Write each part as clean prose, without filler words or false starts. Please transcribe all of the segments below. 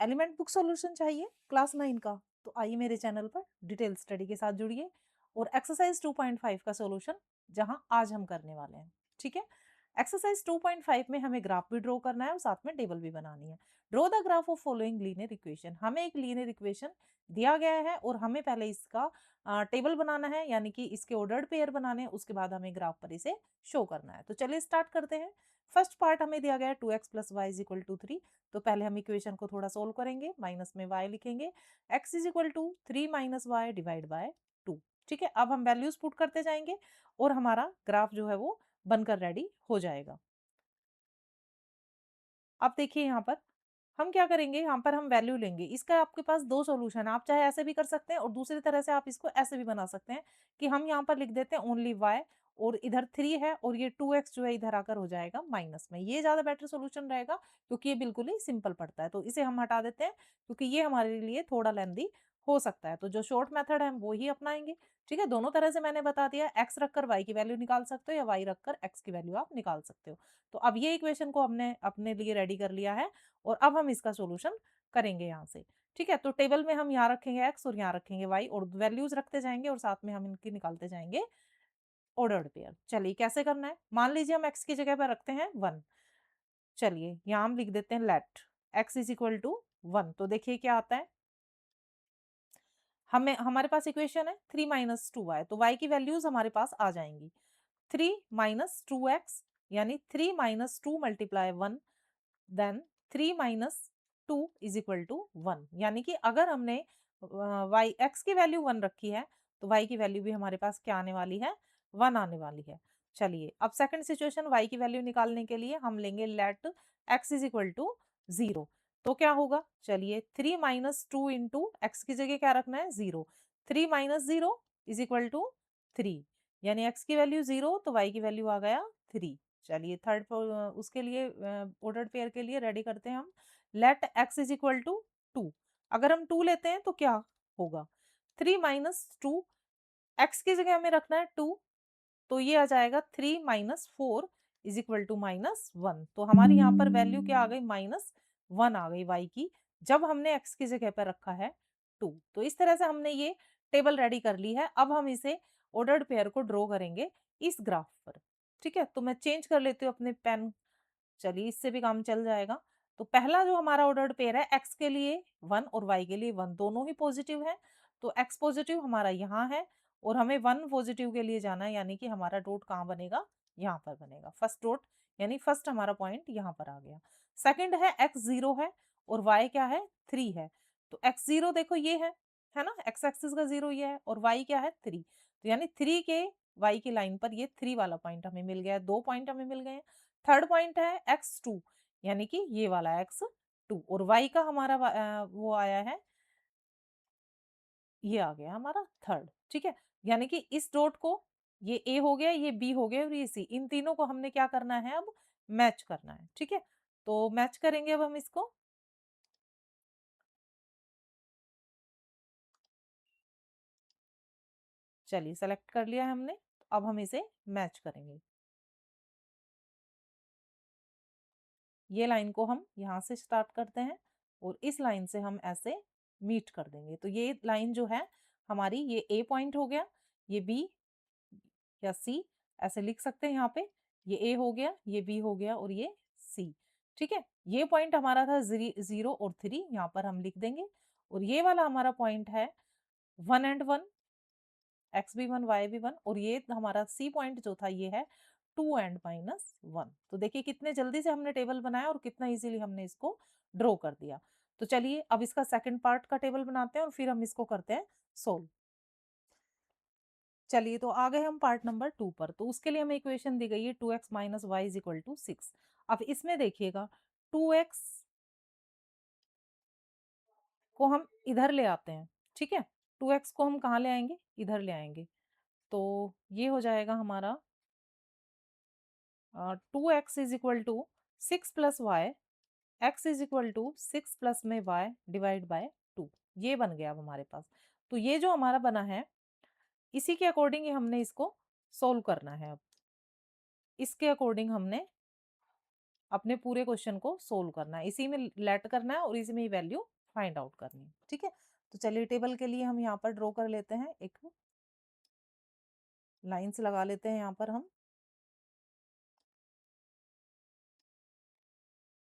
Element book solution चाहिए class 9 का, तो आइए मेरे चैनल पर डिटेल स्टडी के साथ जुड़िए और एक्सरसाइज 2.5 का सॉल्यूशन जहां आज हम करने वाले हैं। ठीक है, एक्सरसाइज 2.5 में हमें ग्राफ भी ड्रॉ करना है और साथ में टेबल भी बनानी है। Draw the graph of following linear equation. हमें एक लीनियर इक्वेशन दिया गया है और हमें पहले इसका टेबल बनाना है, यानी कि इसके ऑर्डर्ड पेयर बनाने हैं, उसके बाद हमें ग्राफ पर इसे शो करना है। तो चलिए स्टार्ट करते हैं। फर्स्ट पार्ट हमें दिया गया है 2x plus Y is equal to 3। तो पहले हम इक्वेशन को थोड़ा सोल्व करेंगे, माइनस में y लिखेंगे, x is equal to 3 minus Y divide by 2। ठीक है, अब हम वैल्यूज पुट करते जाएंगे और हमारा ग्राफ जो है वो बनकर रेडी हो जाएगा। अब देखिए यहाँ पर हम क्या करेंगे, यहाँ पर हम वैल्यू लेंगे। इसका आपके पास दो सॉल्यूशन है, आप चाहे ऐसे भी कर सकते हैं और दूसरी तरह से आप इसको ऐसे भी बना सकते हैं कि हम यहाँ पर लिख देते हैं ओनली y और इधर 3 है और ये 2x जो है इधर आकर हो जाएगा माइनस में। ये ज्यादा बेटर सॉल्यूशन रहेगा क्योंकि ये बिल्कुल ही सिंपल पड़ता है, तो इसे हम हटा देते हैं क्योंकि ये हमारे लिए थोड़ा लेंदी हो सकता है। तो जो शॉर्ट मेथड है हम वो ही अपनाएंगे। ठीक है, दोनों तरह से मैंने बता दिया, x रखकर y की वैल्यू निकाल सकते हो या y रखकर x की वैल्यू आप निकाल सकते हो। तो अब ये इक्वेशन को हमने अपने लिए रेडी कर लिया है और अब हम इसका सॉल्यूशन करेंगे यहाँ से। ठीक है, तो टेबल में हम यहाँ रखेंगे x और यहाँ रखेंगे y और वैल्यूज रखते जाएंगे और साथ में हम इनकी निकालते जाएंगे ऑर्डर्ड पेयर। चलिए कैसे करना है, मान लीजिए हम x की जगह पर रखते हैं 1। चलिए यहाँ हम लिख देते हैं let x is equal to 1। तो देखिए क्या आता है, हमें हमारे पास इक्वेशन है 3 माइनस 2y, तो y की वैल्यूज हमारे पास आ जाएंगी 3 माइनस 2x, यानी 3 minus 2 multiply 1, then 3 minus 2 is equal to 1। यानी कि अगर हमने वाई एक्स की वैल्यू 1 रखी है तो y की वैल्यू भी हमारे पास क्या आने वाली है, 1 आने वाली है। चलिए अब सेकंड सिचुएशन, y की वैल्यू निकालने के लिए हम लेंगे let x is equal to 0। तो क्या होगा, चलिए 3 माइनस 2 इंटू एक्स की जगह क्या रखना है 0, 3 माइनस 0 इज इक्वल टू 3, यानी x की वैल्यू 0 तो y की वैल्यू आ गया 3। चलिए थर्ड उसके लिए ऑर्डर्ड पेयर के लिए रेडी करते हैं हम let x is equal to 2। अगर हम 2 लेते हैं तो क्या होगा, 3 माइनस 2, एक्स की जगह हमें रखना है 2, तो ये आ जाएगा 3 minus 4 is equal to minus 1। तो हमारी यहाँ पर वैल्यू क्या आ गई, माइनस 1 आ गई y की, जब हमने x की जगह पर रखा है 2। तो इस तरह से हमने ये टेबल रेडी कर ली है। अब हम इसे ऑर्डर्ड पेयर को ड्रॉ करेंगे इस ग्राफ पर। ठीक है, तो मैं चेंज कर लेती हूँ अपने पेन, चलिए इससे भी काम चल जाएगा। तो पहला जो हमारा ऑर्डर्ड पेयर है, x के लिए 1 और y के लिए 1, दोनों ही पॉजिटिव है। तो x पॉजिटिव हमारा यहाँ है और हमें 1 पॉजिटिव के लिए जाना है, यानी कि हमारा डॉट कहाँ बनेगा, यहाँ पर बनेगा फर्स्ट डॉट, यानी फर्स्ट हमारा पॉइंट यहाँ पर आ गया। सेकंड है x 0 है और y क्या है 3 है। तो x 0 देखो ये है ना, x एक्सिस का 0 ये है और y क्या है 3, तो यानी 3 के y की लाइन पर ये 3 वाला पॉइंट हमें मिल गया है, 2 पॉइंट हमें मिल गए हैं। थर्ड पॉइंट है x2, यानी कि ये वाला x2 और y का हमारा वो आया है, ये आ गया हमारा थर्ड। ठीक है, यानी कि इस डॉट को, ये a हो गया, ये b हो गया और ये c, इन तीनों को हमने क्या करना है अब, मैच करना है। ठीक है, तो मैच करेंगे अब हम इसको। चलिए सेलेक्ट कर लिया है हमने, अब हम इसे मैच करेंगे। ये लाइन को हम यहाँ से स्टार्ट करते हैं और इस लाइन से हम ऐसे मीट कर देंगे। तो ये लाइन जो है हमारी, ये ए पॉइंट हो गया, ये बी या सी ऐसे लिख सकते हैं यहाँ पे, ये ए हो गया, ये बी हो गया और ये सी। ठीक है, ये पॉइंट हमारा था 0 और 3, यहाँ पर हम लिख देंगे। और ये वाला हमारा पॉइंट है 1 एंड 1, एक्स भी 1 वाई भी 1, और ये हमारा सी पॉइंट जो था ये है 2 एंड माइनस 1। तो देखिए कितने जल्दी से हमने टेबल बनाया और कितना इजीली हमने इसको ड्रॉ कर दिया। तो चलिए अब इसका सेकंड पार्ट का टेबल बनाते हैं और फिर हम इसको करते हैं सोल्व। चलिए तो आ गए हम पार्ट नंबर 2 पर। तो उसके लिए हमें इक्वेशन दी गई है 2x minus y is equal to 6। अब इसमें देखिएगा 2x को हम इधर ले आते हैं। ठीक है, 2x को हम कहाँ ले आएंगे, इधर ले आएंगे। तो ये हो जाएगा हमारा 2x is equal to 6 plus y, x is equal to 6 plus में वाई डिवाइड बाय 2। ये बन गया अब हमारे पास। तो ये जो हमारा बना है इसी के अकॉर्डिंग ही हमने इसको सोल्व करना है। अब इसके अकॉर्डिंग हमने अपने पूरे क्वेश्चन को सोल्व करना है, इसी में लेट करना है और इसी में ही वैल्यू फाइंड आउट करनी है। ठीक है, तो चलिए टेबल के लिए हम यहाँ पर ड्रॉ कर लेते हैं, एक लाइंस लगा लेते हैं यहाँ पर हम।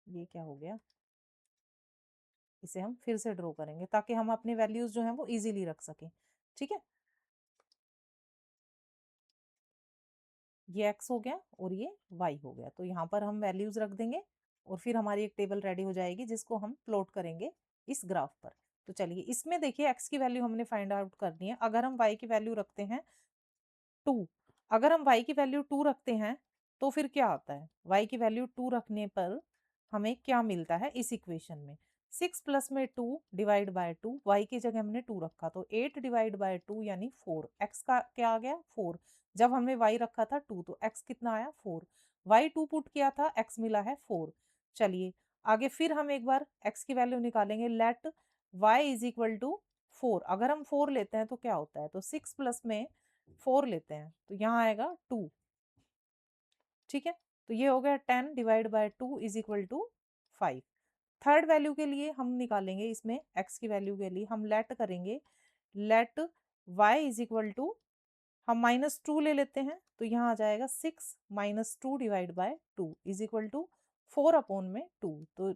ये क्या हो गया, इसे हम फिर से ड्रॉ करेंगे ताकि हम अपनी वैल्यूज जो हैं वो इजीली रख सकें। ठीक है, ये x हो गया और ये y हो गया, तो यहाँ पर हम वैल्यूज रख देंगे और फिर हमारी एक टेबल रेडी हो जाएगी जिसको हम प्लॉट करेंगे इस ग्राफ पर। तो चलिए इसमें देखिए x की वैल्यू हमने फाइंड आउट करनी है। अगर हम y की वैल्यू रखते हैं 2, अगर हम y की वैल्यू 2 रखते हैं तो फिर क्या आता है, y की वैल्यू 2 रखने पर हमें क्या मिलता है इस इक्वेशन में, 6 प्लस में 2 डिवाइड बाय 2, y की जगह हमने 2 रखा तो 8 डिवाइड बाय 2 यानी 4, x का क्या आ गया 4, जब हमने y रखा था 2 तो x कितना आया 4, y 2 पुट किया था x मिला है 4। चलिए आगे फिर हम एक बार x की वैल्यू निकालेंगे, let y is equal to 4, अगर हम 4 लेते हैं तो क्या होता है, तो 6 प्लस में 4 लेते हैं तो यहाँ आएगा 2। ठीक है, तो ये हो गया 10 divide by 2 is equal to 5। Third value के लिए हम निकालेंगे, इसमें x की वैल्यू के लिए हम लेट करेंगे, let y is equal to, हम -2 ले लेते हैं तो यहाँ आ जाएगा 6 -2 divide by 2 is equal to 4 upon में 2, तो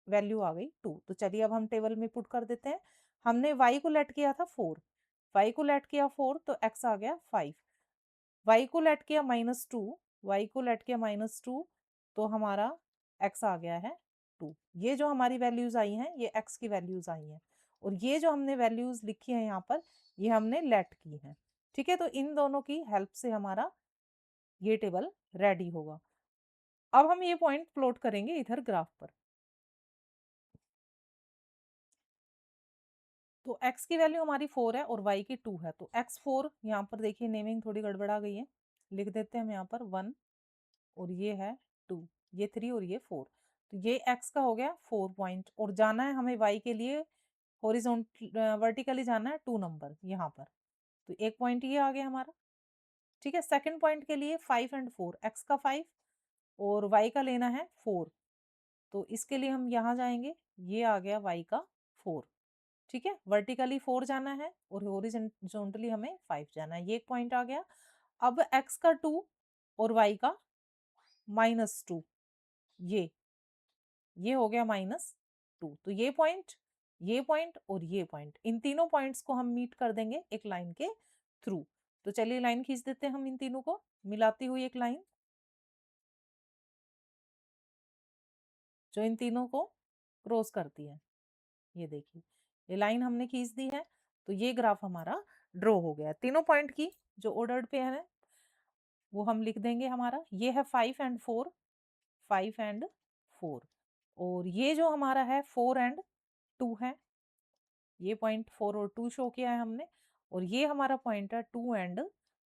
वैल्यू आ गई 2। तो चलिए अब हम टेबल में पुट कर देते हैं, हमने y को लेट किया था 4, y को लेट किया 4 तो x आ गया 5, y को लेट किया -2, y को लेट किया -2 तो हमारा x आ गया है 2। ये जो हमारी वैल्यूज आई हैं ये x की वैल्यूज आई हैं और ये जो हमने वैल्यूज लिखी है यहाँ पर ये हमने लेट की हैं। ठीक है, तो इन दोनों की हेल्प से हमारा ये टेबल रेडी होगा। अब हम ये पॉइंट प्लॉट करेंगे इधर ग्राफ पर। तो x की वैल्यू हमारी 4 है और y की 2 है, तो x4, यहाँ पर देखिए नेमिंग थोड़ी गड़बड़ा गई है, लिख देते हैं हम यहाँ पर 1 और ये है 2, ये 3 और ये 4, तो ये x का हो गया 4 पॉइंट और जाना है हमें y के लिए हॉरिजॉन्टल वर्टिकली जाना है 2 नंबर यहाँ पर, तो एक पॉइंट ये आ गया हमारा। ठीक है, सेकंड पॉइंट के लिए 5 एंड 4, x का 5 और y का लेना है 4, तो इसके लिए हम यहाँ जाएंगे, ये आ गया y का 4। ठीक है, वर्टिकली 4 जाना है और हॉरिजॉन्टली हमें 5 जाना है, ये एक पॉइंट आ गया। अब x का 2 और y का -2, ये हो गया -2, तो ये पॉइंट और ये पॉइंट, इन तीनों पॉइंट्स को हम मीट कर देंगे एक लाइन के थ्रू। तो चलिए लाइन खींच देते हैं हम इन तीनों को मिलाती हुई, एक लाइन जो इन तीनों को क्रॉस करती है। ये देखिए ये लाइन हमने खींच दी है, तो ये ग्राफ हमारा ड्रॉ हो गया। तीनों पॉइंट की जो ऑर्डर्ड पे है वो हम लिख देंगे, हमारा ये है 5 एंड 4, 5 एंड 4, और ये जो हमारा है 4 एंड 2 है, ये पॉइंट 4 और 2 शो किया है हमने, और ये हमारा पॉइंट है 2 एंड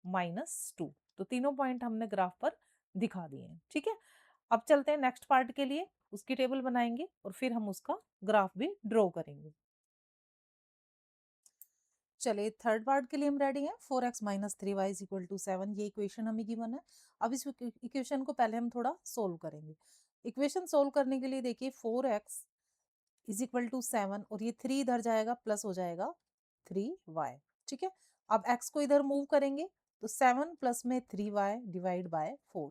-2, तो तीनों पॉइंट हमने ग्राफ पर दिखा दिए हैं। ठीक है, अब चलते हैं नेक्स्ट पार्ट के लिए, उसकी टेबल बनाएंगे और फिर हम उसका ग्राफ भी ड्रॉ करेंगे। चलिए थर्ड पार्ट के लिए हम रेडी हैं, 4x - 3y = 7, ये इक्वेशन हमें गिवन है। अब इस इक्वेशन को पहले हम थोड़ा सोल्व करेंगे। इक्वेशन सोल्व करने के लिए देखिए 4x = 7 और ये 3 इधर जाएगा प्लस हो जाएगा 3y। ठीक है, अब x को इधर मूव करेंगे तो 7 प्लस में 3y डिवाइड बाय 4।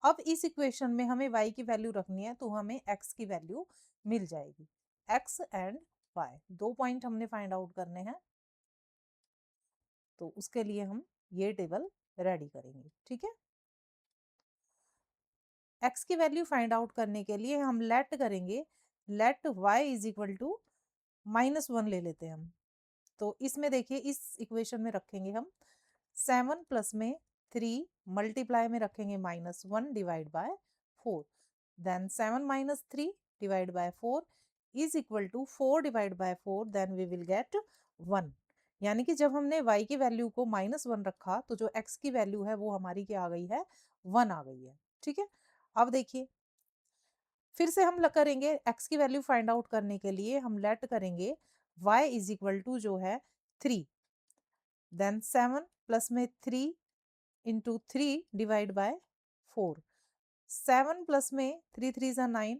अब इस इक्वेशन में हमें y की वैल्यू रखनी है तो हमें x की वैल्यू मिल जाएगी, x एंड y दो पॉइंट हमने फाइंड आउट करने हैं, तो उसके लिए हम ये टेबल रेडी करेंगे। ठीक है, x की वैल्यू फाइंड आउट करने के लिए हम लेट करेंगे, लेट y = -1 ले लेते हैं हम, तो इसमें देखिए इस इक्वेशन में रखेंगे हम 7 प्लस में 3 मल्टीप्लाई में रखेंगे -1 divide by 4, then 7 - 3 divide by 4 is equal to 4 divide by 4, then we will get 1। यानी कि जब हमने y की वैल्यू को -1 रखा तो जो x की वैल्यू है वो हमारी क्या आ गई है, 1 आ गई है। ठीक है, अब देखिए फिर से हम करेंगे x की वैल्यू फाइंड आउट करने के लिए हम लेट करेंगे y = जो है 3, देन 7 प्लस में 3 इंटू 3 डिवाइड बाय 4, 7 प्लस में 3 3 जा 9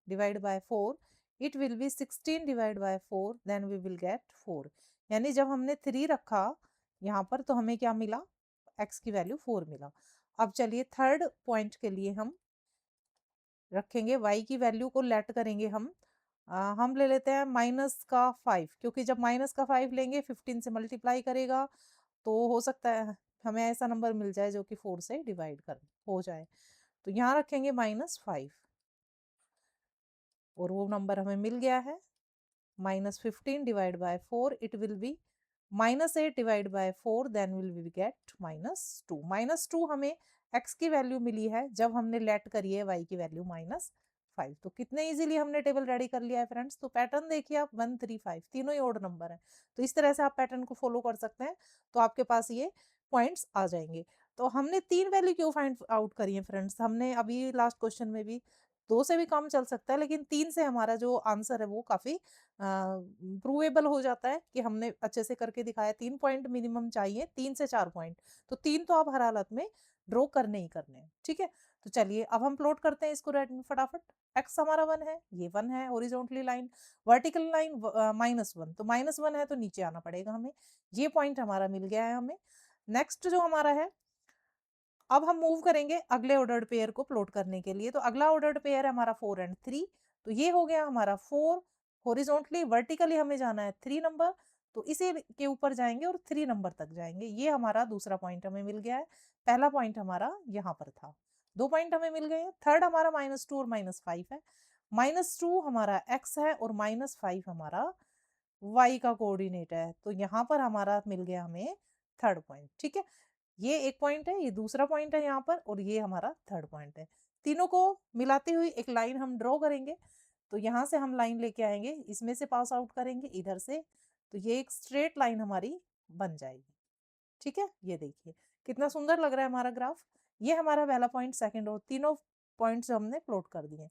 divide by 4, it will be 16 divide by 4, then we will get 4। यानी जब हमने 3 रखा यहाँ पर तो हमें क्या मिला, x की वैल्यू 4 मिला। अब चलिए थर्ड पॉइंट के लिए हम रखेंगे y की वैल्यू को लेट करेंगे हम ले लेते हैं -5, क्योंकि जब -5 लेंगे 15 से मल्टीप्लाई करेगा तो हो सकता है हमें ऐसा नंबर मिल जाए जो कि 4 से डिवाइड कर हो जाए। तो यहाँ रखेंगे -5 और वो नंबर हमें मिल गया है -15 divide by 4, it will be -8 divide by 4, then will we get -2। -2 हमें x की वैल्यू मिली है जब हमने लेट करी है y की वैल्यू -5। तो कितने इजीली हमने टेबल रेडी कर लिया है फ्रेंड्स। तो पैटर्न देखिए आप 1 3 5 तीनों ही ओड नंबर है, तो इस तरह से आप पैटर्न को फॉलो कर सकते हैं, तो आपके पास ये पॉइंट्स आ जाएंगे। तो हमने 3 वैल्यू क्यों फाइंड आउट करी है फ्रेंड्स, हमने अभी लास्ट क्वेश्चन में भी 2 से भी कम चल सकता है, लेकिन 3 से हमारा जो आंसर है वो काफी प्रूवेबल हो जाता है कि हमने अच्छे से करके दिखाया। 3 पॉइंट मिनिमम चाहिए, 3 से 4 पॉइंट, तो 3 तो आप हर हालत में ड्रॉ करने ही करने हैं। ठीक है, तो चलिए अब हम प्लॉट करते हैं इसको फटाफट। x हमारा 1 है, ये 1 है, हॉरिजॉन्टली लाइन, वर्टिकल लाइन -1, तो -1 है तो नीचे आना पड़ेगा हमें। ये पॉइंट हमारा मिल गया है हमें। नेक्स्ट जो हमारा है, अब हम मूव करेंगे अगले ऑर्डर्ड पेयर को प्लॉट करने के लिए। तो अगला ऑर्डर्ड पेयर है हमारा 4 एंड 3, तो ये हो गया हमारा 4, हॉरिजॉन्टली वर्टिकली हमें जाना है 3 नंबर, तो इसी के ऊपर जाएंगे और 3 नंबर तक जाएंगे। ये हमारा दूसरा पॉइंट हमें मिल गया है। पहला पॉइंट हमारा यहाँ पर था, 2 पॉइंट हमें मिल गए हैं। थर्ड हमारा -2 और -5 है। -2 हमारा x है और -5 हमारा y का कोऑर्डिनेट है, तो यहाँ पर हमारा मिल गया हमें थर्ड पॉइंट। ठीक है, ये एक पॉइंट है, ये दूसरा पॉइंट है यहाँ पर, और ये हमारा थर्ड पॉइंट है। तीनों को मिलाते हुए एक लाइन हम ड्रॉ करेंगे। तो यहाँ से हम लाइन लेके आएंगे, इसमें से पास आउट करेंगे इधर से, तो ये एक स्ट्रेट लाइन हमारी बन जाएगी। ठीक है, ये देखिए कितना सुंदर लग रहा है हमारा ग्राफ। ये हमारा पहला पॉइंट, सेकंड और तीनों पॉइंट्स हमने प्लॉट कर दिए।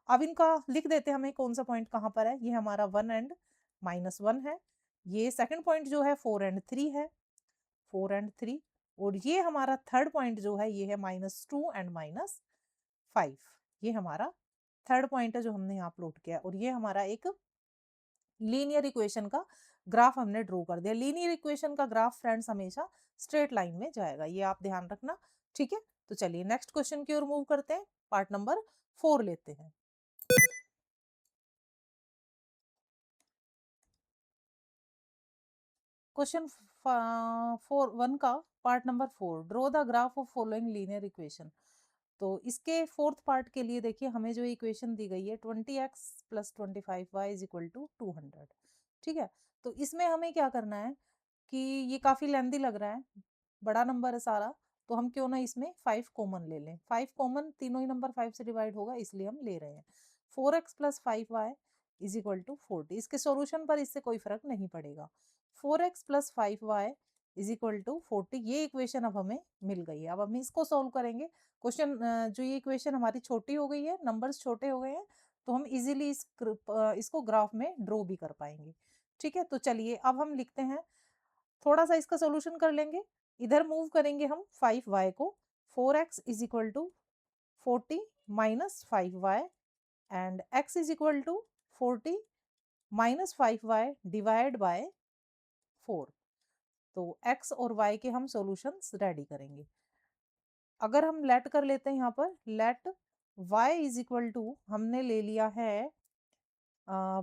अब इनका लिख देते हैं हमें कौन सा पॉइंट कहाँ पर है। ये हमारा 1 एंड -1 है। ये सेकंड पॉइंट जो है 4 एंड 3 है, 4 एंड 3। और ये हमारा थर्ड पॉइंट जो है ये है -2 एंड -5। ये हमारा थर्ड पॉइंट है जो हमने यहाँ प्लॉट किया, और ये हमारा एक लीनियर इक्वेशन का ग्राफ हमने ड्रॉ कर दिया। लीनियर इक्वेशन का ग्राफ फ्रेंड्स हमेशा स्ट्रेट लाइन में जाएगा, ये आप ध्यान रखना। ठीक है, तो चलिए नेक्स्ट क्वेश्चन की ओर मूव करते हैं। पार्ट नंबर 4 लेते हैं। क्वेश्चन 1 का part number 4, draw the graph of following linear equation. तो इसके फोर्थ पार्ट के लिए देखिए हमें जो इक्वेशन दी गई है 20x + 25y = 200। ठीक है, तो इसमें हमें क्या करना है कि ये काफी लेंदी लग रहा है, बड़ा नंबर है सारा, तो हम क्यों ना इसमें 5 कॉमन ले लें। 5 कॉमन, तीनों ही नंबर 5 से डिवाइड होगा इसलिए हम ले रहे हैं। 4x + 5y = 40। इसके सॉल्यूशन पर इससे कोई फर्क नहीं पड़ेगा। 4x + 5y = 40, ये इक्वेशन अब हमें मिल गई है। अब हम इसको सॉल्व करेंगे। क्वेश्चन जो ये इक्वेशन हमारी छोटी हो गई है, नंबर्स छोटे हो गए हैं, तो हम इजीली इसको ग्राफ में ड्रॉ भी कर पाएंगे। ठीक है, तो चलिए अब हम लिखते हैं, थोड़ा सा इसका सॉल्यूशन कर लेंगे। इधर मूव करेंगे हम 5y को, 4x = 40 - 5y and x = 40 - 5y divide by 4। तो x और y के हम सॉल्यूशंस रेडी करेंगे। अगर हम लेट कर लेते हैं यहाँ पर, लेट y = हमने ले लिया है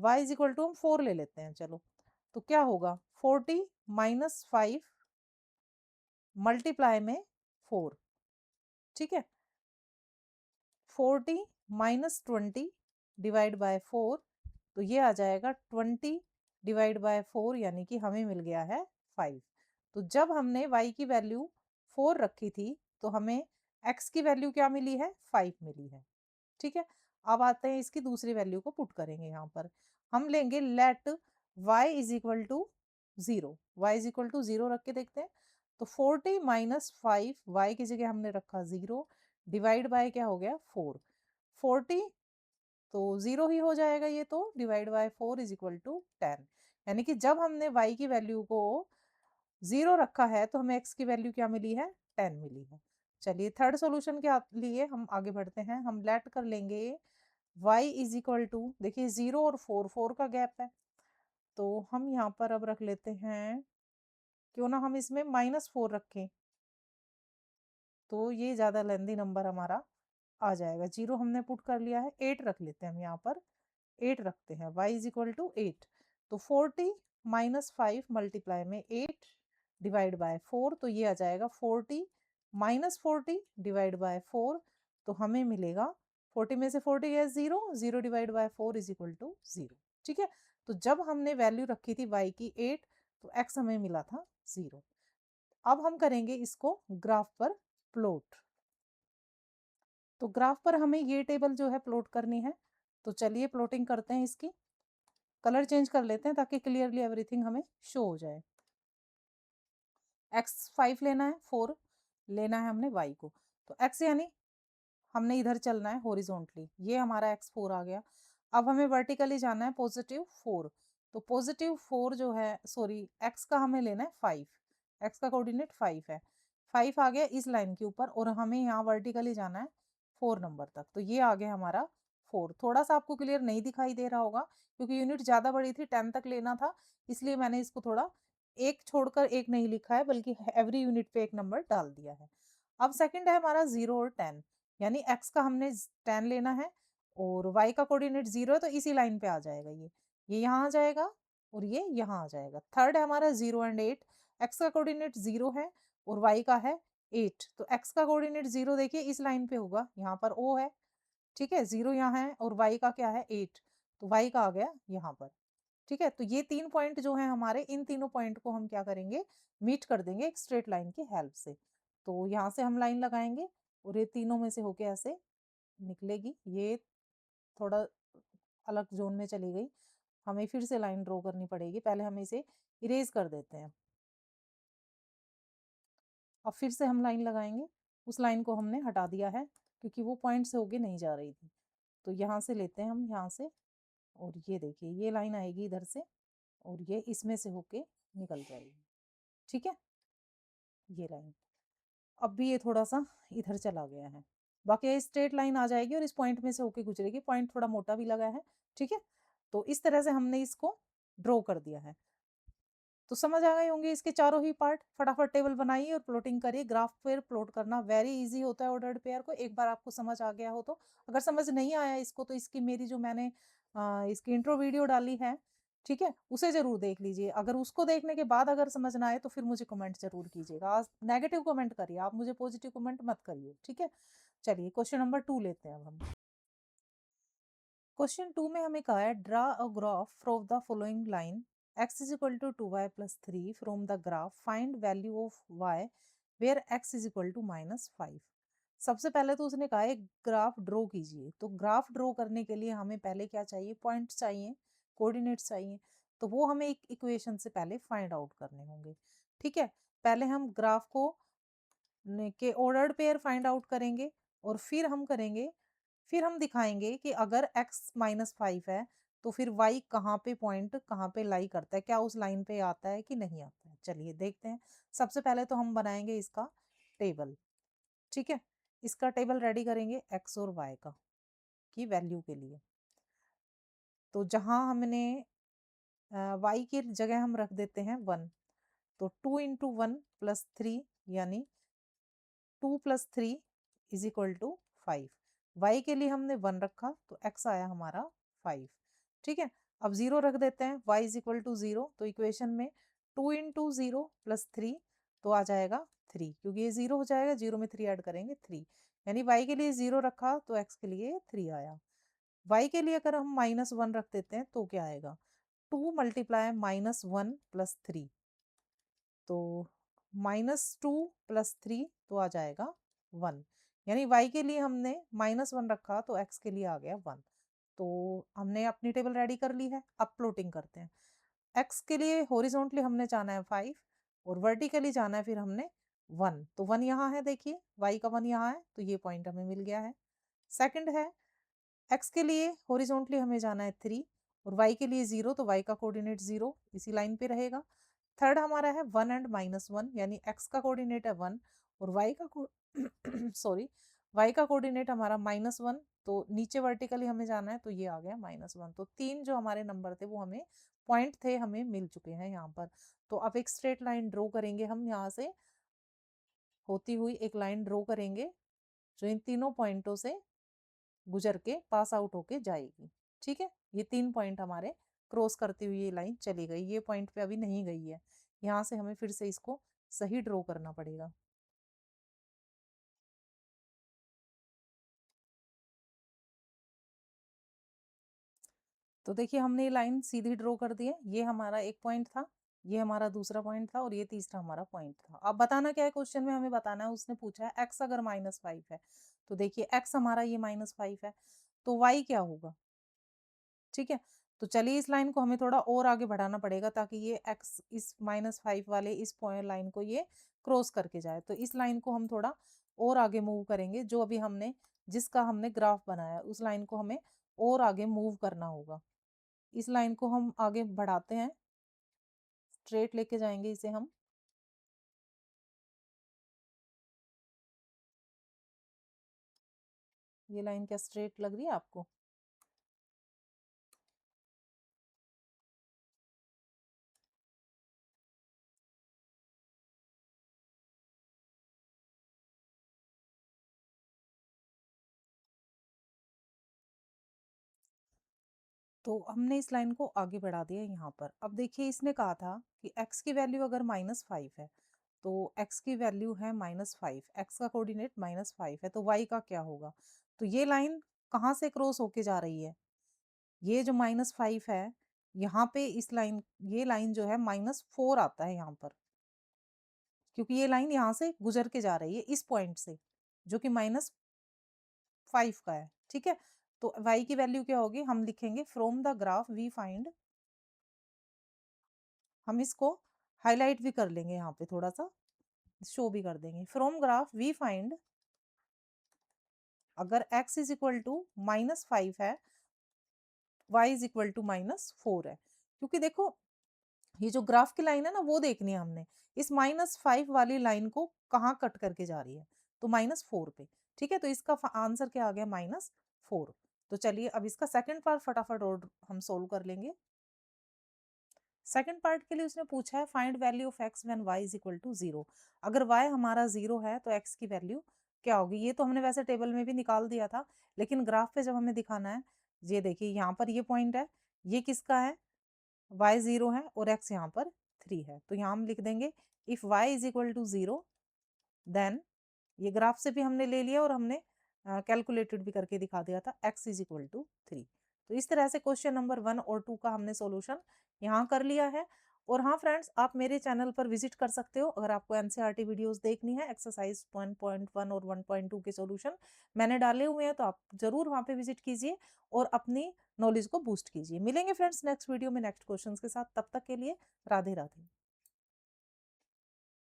y = हम 4 ले लेते हैं, चलो। तो क्या होगा, 40 - 5 मल्टीप्लाई में 4। ठीक है, 40 - 20 डिवाइड बाय 4, तो ये आ जाएगा 20 डिवाइड बाय 4, यानी कि हमें मिल गया है 5। तो जब हमने y की वैल्यू 4 रखी थी तो हमें x की वैल्यू क्या मिली है, 5 मिली है। ठीक है, अब आते हैं इसकी दूसरी वैल्यू को पुट करेंगे। यहाँ पर हम लेंगे लेट y = 0, y = 0 रख के देखते हैं। तो 40 - 5, y की जगह हमने रखा 0, डिवाइड बाय क्या हो गया 4। 40 तो 0 ही हो जाएगा ये, तो डिवाइड बाय 4 = 10। यानी कि जब हमने y की वैल्यू को 0 रखा है तो हमें x की वैल्यू क्या मिली है, 10 मिली है। चलिए थर्ड सॉल्यूशन के लिए हम आगे बढ़ते हैं। हम लेट कर लेंगे y इज इक्वल टू, देखिए 0 और 4 का गैप है, तो हम यहाँ पर अब रख लेते हैं, क्यों ना हम इसमें -4 रखें, तो ये ज़्यादा लेंदी नंबर हमारा आ जाएगा। 0 हमने पुट कर लिया है, 8 रख लेते हैं हम यहाँ पर, 8 रखते हैं, y इज इक्वल टू 8। तो 40 माइनस 5 मल्टीप्लाई में 8 डिवाइड बाय 4, तो ये आ जाएगा 40 माइनस 40 डिवाइड बाय 4, तो हमें मिलेगा 40 में से 40 गया 0, 0 divide by 4 is equal to 0। ठीक है, तो जब हमने वैल्यू रखी थी y की 8, तो x हमें मिला था 0। अब हम करेंगे इसको ग्राफ पर प्लॉट। तो ग्राफ पर हमें ये टेबल जो है प्लॉट करनी है, तो चलिए प्लॉटिंग करते हैं इसकी। कलर चेंज कर लेते हैं ताकि क्लियरली एवरीथिंग हमें शो हो जाए। x 5 लेना है, 4 लेना है हमने y को, तो x यानी हमने इधर चलना है हॉरिजॉन्टली, ये हमारा x4 आ गया। अब हमें वर्टिकली जाना है +4, तो +4 जो है, सॉरी x का हमें लेना है 5, x का कोऑर्डिनेट 5 है, 5 आ गया इस लाइन के ऊपर, और हमें यहाँ वर्टिकली जाना है 4 नंबर तक, तो ये आ गया हमारा 4। थोड़ा सा आपको क्लियर नहीं दिखाई दे रहा होगा क्योंकि यूनिट ज़्यादा बड़ी थी, 10 तक लेना था, इसलिए मैंने इसको थोड़ा एक छोड़कर एक नहीं लिखा है, बल्कि एवरी यूनिट पे एक नंबर डाल दिया है। अब सेकंड है हमारा 0 और 10, यानी x का हमने 10 लेना है और y का कोऑर्डिनेट 0 है, तो इसी लाइन पे आ जाएगा, ये यहाँ आ जाएगा और ये यहाँ आ जाएगा। थर्ड है हमारा 0 एंड 8, x का कोऑर्डिनेट 0 है और y का है 8, तो x का कोऑर्डिनेट 0 देखिए इस लाइन पे होगा, यहाँ पर O है, ठीक है, 0 यहाँ है और y का क्या है 8, तो y का आ गया यहाँ पर। ठीक है, तो ये 3 पॉइंट जो है हमारे, इन तीनों पॉइंट को हम क्या करेंगे, मीट कर देंगे एक स्ट्रेट लाइन की हेल्प से। तो यहाँ से हम लाइन लगाएंगे और ये तीनों में से होके ऐसे निकलेगी, ये थोड़ा अलग जोन में चली गई, हमें फिर से लाइन ड्रॉ करनी पड़ेगी, पहले हम इसे इरेज कर देते हैं। अब फिर से हम लाइन लगाएंगे, उस लाइन को हमने हटा दिया है क्योंकि वो पॉइंट से होके नहीं जा रही थी, तो यहाँ से लेते हैं हम, यहाँ से, और ये देखिए ये लाइन आएगी इधर से और ये इसमें से होके निकल जाएगी। ठीक है, ये लाइन अब भी ये थोड़ा सा इधर चला गया है, बाकी ये स्ट्रेट लाइन आ जाएगी और इस पॉइंट में से होके गुजरेगी, पॉइंट थोड़ा मोटा भी लगा है। ठीक है, तो इस तरह से हमने इसको ड्रॉ कर दिया है। तो समझ आ गए होंगे इसके चारों ही पार्ट। फटाफट टेबल बनाइए और प्लॉटिंग करिए। ग्राफ पर प्लॉट करना वेरी इजी होता है ऑर्डर्ड पेयर को, एक बार आपको समझ आ गया हो तो। अगर समझ नहीं आया इसको तो इसकी मेरी जो मैंने इसकी इंट्रो वीडियो डाली है, ठीक है, उसे जरूर देख लीजिए। अगर उसको देखने के बाद अगर समझ ना आए तो फिर मुझे कमेंट जरूर कीजिएगा। आज नेगेटिव कमेंट करिए आप, मुझे पॉजिटिव कमेंट मत करिए। ठीक है, चलिए क्वेश्चन नंबर 2 लेते हैं अब हम। क्वेश्चन 2 में हमें कहा है draw a graph from the following line x is equal to 2y plus 3 from the graph find value of y where x is equal to -5। सबसे पहले तो उसने कहा है ग्राफ ड्रॉ कीजिए, तो ग्राफ ड्रॉ करने के लिए हमें पहले क्या चाहिए, पॉइंट्स चाहिए, कोऑर्डिनेट्स चाहिए, तो वो हमें एक इक्वेशन से पहले फाइंड आउट करने होंगे। ठीक है, पहले हम ग्राफ को के ऑर्डर्ड पेयर फाइंड आउट करेंगे और फिर हम दिखाएंगे कि अगर x -5 है तो फिर y कहाँ पे पॉइंट कहाँ पे लाई करता है, क्या उस लाइन पे आता है कि नहीं आता है। चलिए देखते हैं। सबसे पहले तो हम बनाएंगे इसका टेबल। ठीक है, इसका टेबल रेडी करेंगे x और y का की वैल्यू के लिए। तो जहाँ हमने y की जगह हम रख देते हैं 1, तो 2 इंटू 1 प्लस 3 यानी 2 plus 3 is equal to 5। y के लिए हमने 1 रखा तो x आया हमारा 5। ठीक है, अब 0 रख देते हैं, y इज इक्वल टू 0, तो इक्वेशन में 2 इंटू 0 प्लस 3 तो आ जाएगा 3, क्योंकि ये 0 हो जाएगा, 0 में 3 ऐड करेंगे 3, यानी y के लिए 0 रखा तो x के लिए 3 आया। y के लिए अगर हम -1 रख देते हैं तो क्या आएगा, 2 मल्टीप्लाई -1 प्लस 3, तो -2 प्लस 3 तो आ जाएगा 1, यानी y के लिए हमने -1 रखा तो x के लिए आ गया 1। तो हमने अपनी टेबल रेडी कर ली है। अब प्लॉटिंग करते हैं। x के लिए हॉरिजॉन्टली हमने जाना है 5 और वर्टिकली जाना है फिर हमने 1, तो 1 यहाँ है, देखिए y का 1 यहाँ है, तो ये पॉइंट हमें मिल गया है। सेकंड है x के लिए हॉरिजॉन्टली हमें जाना है 3 और y के लिए 0, तो y का कोऑर्डिनेट 0 इसी लाइन पे रहेगा। थर्ड हमारा है 1 एंड -1, यानी x का कोऑर्डिनेट है 1 और y का सॉरी, y का कोऑर्डिनेट हमारा -1, तो नीचे वर्टिकली हमें जाना है, तो ये आ गया -1। तो 3 जो हमारे नंबर थे वो हमें पॉइंट थे, हमें मिल चुके हैं यहाँ पर। तो अब एक स्ट्रेट लाइन ड्रॉ करेंगे हम, यहाँ से होती हुई एक लाइन ड्रॉ करेंगे जो इन तीनों पॉइंटों से गुजर के पास आउट होके जाएगी। ठीक है, ये 3 पॉइंट हमारे क्रॉस करती हुई ये लाइन चली गई, ये पॉइंट पे अभी नहीं गई है। यहाँ से हमें फिर से इसको सही ड्रॉ करना पड़ेगा। तो देखिए हमने ये लाइन सीधी ड्रॉ कर दी है, ये हमारा एक पॉइंट था, ये हमारा दूसरा पॉइंट था और ये तीसरा हमारा पॉइंट था। अब बताना क्या है क्वेश्चन में, हमें बताना है, उसने पूछा है x अगर -5 है, तो देखिए x हमारा ये -5 है, तो y क्या होगा। ठीक है, तो चलिए इस लाइन को हमें थोड़ा और आगे बढ़ाना पड़ेगा ताकि ये x इस -5 वाले इस पॉइंट लाइन को ये क्रॉस करके जाए। तो इस लाइन को हम थोड़ा और आगे मूव करेंगे, जो अभी हमने जिसका हमने ग्राफ बनाया उस लाइन को हमें और आगे मूव करना होगा। इस लाइन को हम आगे बढ़ाते हैं, स्ट्रेट लेके जाएंगे इसे हम। ये लाइन क्या स्ट्रेट लग रही है आपको? तो हमने इस लाइन को आगे बढ़ा दिया यहाँ पर। अब देखिए इसने कहा था कि x की वैल्यू अगर -5 है, तो x की वैल्यू है -5, x का कोऑर्डिनेट -5 है, तो y का क्या होगा। तो ये लाइन कहाँ से क्रॉस होके जा रही है, ये जो -5 है यहाँ पे इस लाइन, ये लाइन जो है -4 आता है यहाँ पर, क्योंकि ये लाइन यहाँ से गुजर के जा रही है इस पॉइंट से जो कि -5 का है। ठीक है, तो y की वैल्यू क्या होगी, हम लिखेंगे from the graph we find, हम इसको हाईलाइट भी कर लेंगे, यहाँ पे थोड़ा सा शो भी कर देंगे। फ्रॉम ग्राफ वी फाइंड, अगर x इज इक्वल टू -5 है, y इज इक्वल टू -4 है, क्योंकि देखो ये जो ग्राफ की लाइन है ना वो देखनी है हमने, इस -5 वाली लाइन को कहाँ कट करके जा रही है, तो -4 पे। ठीक है, तो इसका आंसर क्या आ गया, -4। तो चलिए अब इसका सेकंड पार्ट फटाफट और हम सोल्व कर लेंगे। सेकंड पार्ट के लिए उसने पूछा है find value of x when y is equal to 0। अगर y हमारा 0 है तो x की वैल्यू क्या होगी। ये तो हमने वैसे टेबल में भी निकाल दिया था, लेकिन ग्राफ पे जब हमें दिखाना है, ये देखिए यहाँ पर ये पॉइंट है, ये किसका है, y 0 है और x यहाँ पर 3 है। तो यहाँ हम लिख देंगे if y is equal to 0 then, ये ग्राफ से भी हमने ले लिया और हमने कैलकुलेटेड भी करके दिखा दिया था, x इज इक्वल टू 3। तो इस तरह से क्वेश्चन नंबर 1 और 2 का हमने सॉल्यूशन यहाँ कर लिया है। और हाँ फ्रेंड्स, आप मेरे चैनल पर विजिट कर सकते हो अगर आपको एनसीईआरटी वीडियोस देखनी है। एक्सरसाइज 1.1 और 1.2 के सॉल्यूशन मैंने डाले हुए हैं, तो आप जरूर वहाँ पे विजिट कीजिए और अपनी नॉलेज को बूस्ट कीजिए। मिलेंगे फ्रेंड्स नेक्स्ट वीडियो में नेक्स्ट क्वेश्चंस के साथ, तब तक के लिए राधे राधे।